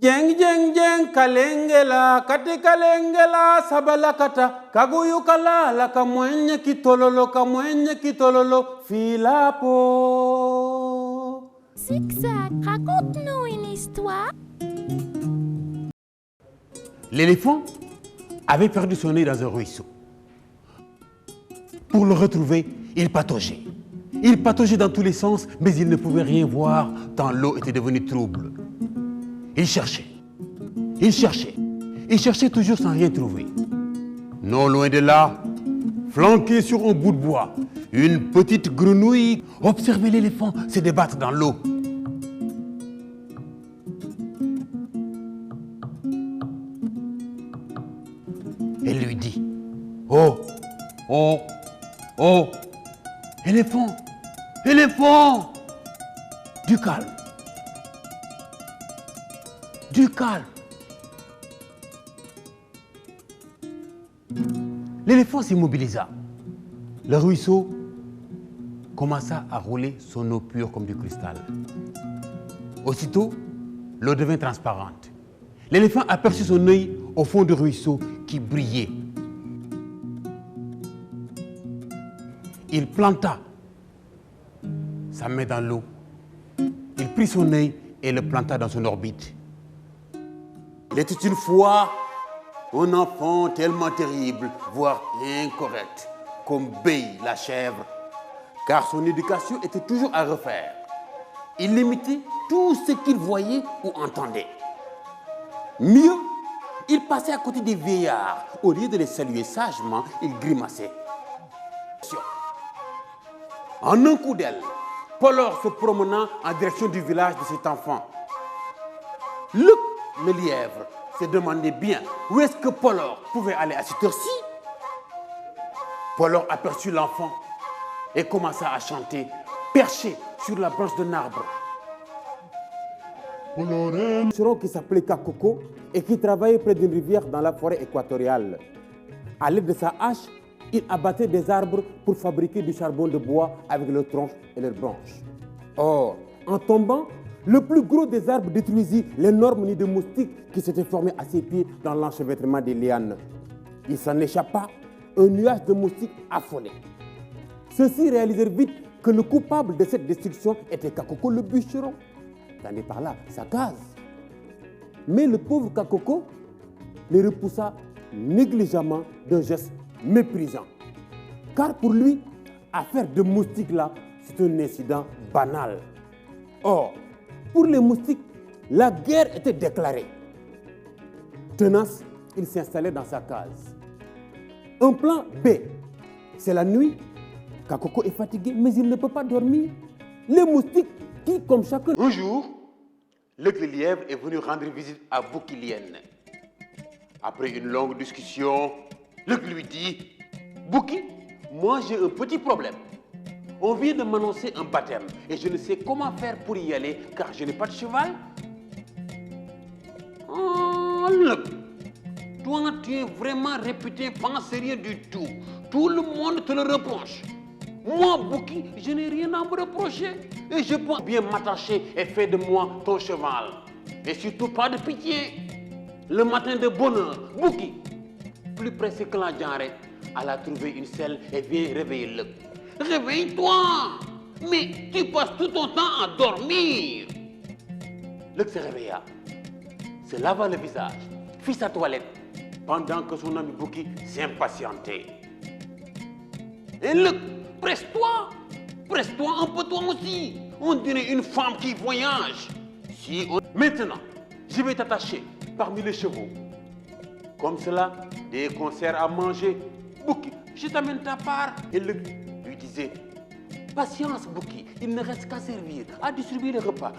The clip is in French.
Jeng jeng jeng kalengela kati kalengela sabalakata kaguyukala la kamwenye kitololo filapo. Zigzag, raconte-nous une histoire. L'éléphant avait perdu son œil dans un ruisseau. Pour le retrouver, il pataugeait. Il pataugeait dans tous les sens, mais il ne pouvait rien voir tant l'eau était devenue trouble. Il cherchait toujours sans rien trouver. Non loin de là, flanqué sur un bout de bois, une petite grenouille observait l'éléphant se débattre dans l'eau. Elle lui dit: Oh, oh, oh, éléphant, éléphant, du calme. Du calme. L'éléphant s'immobilisa. Le ruisseau commença à rouler son eau pure comme du cristal. Aussitôt, l'eau devint transparente. L'éléphant aperçut son œil au fond du ruisseau qui brillait. Il planta sa main dans l'eau. Il prit son œil et le planta dans son orbite. Il était une fois un enfant tellement terrible, voire incorrect, comme Béi la chèvre, car son éducation était toujours à refaire. Il imitait tout ce qu'il voyait ou entendait. Mieux, il passait à côté des vieillards. Au lieu de les saluer sagement, il grimaçait. En un coup d'aile, Polor se promenant en direction du village de cet enfant. Luc, le lièvre, se demandait bien où est-ce que Polor pouvait aller à cette heure-ci. Polor aperçut l'enfant et commença à chanter, perché sur la branche d'un arbre. Un cheron qui s'appelait Kakoko et qui travaillait près d'une rivière dans la forêt équatoriale. À l'aide de sa hache, il abattait des arbres pour fabriquer du charbon de bois avec leurs troncs et leurs branches. Or, en tombant, le plus gros des arbres détruisit l'énorme nid de moustiques qui s'était formé à ses pieds dans l'enchevêtrement des lianes. Il s'en échappa, un nuage de moustiques affolés. Ceux-ci réalisèrent vite que le coupable de cette destruction était Kakoko le bûcheron. Tandis par là sa case. Mais le pauvre Kakoko les repoussa négligemment d'un geste méprisant. Car pour lui, affaire de moustiques là, c'est un incident banal. Or, pour les moustiques, la guerre était déclarée. Tenace, il s'installait dans sa case. Un plan B, c'est la nuit. Kakoko est fatigué, mais il ne peut pas dormir. Les moustiques qui, comme chacun... Un jour, Luc le lièvre est venu rendre visite à Boukilienne. Après une longue discussion, Luc lui dit: Bouki, moi j'ai un petit problème. On vient de m'annoncer un baptême et je ne sais comment faire pour y aller car je n'ai pas de cheval. Oh, Luc, toi tu es vraiment réputé pas sérieux du tout. Tout le monde te le reproche. Moi, Bouki, je n'ai rien à me reprocher. Et je peux bien m'attacher et faire de moi ton cheval. Et surtout pas de pitié. Le matin de bonne heure, Bouki, plus pressé que la denrée, elle a trouvé une selle et vient réveiller Luc. Réveille-toi! Mais tu passes tout ton temps à dormir! Luc se réveilla, se lava le visage, fit sa toilette, pendant que son ami Bouki s'impatientait. Et Luc, presse-toi! Presse-toi un peu toi aussi! On dirait une femme qui voyage. Maintenant, je vais t'attacher parmi les chevaux. Comme cela, des concerts à manger. Bouki, je t'amène ta part. Et Luc lui disait: Patience, Bouki, il ne reste qu'à servir, à distribuer les repas.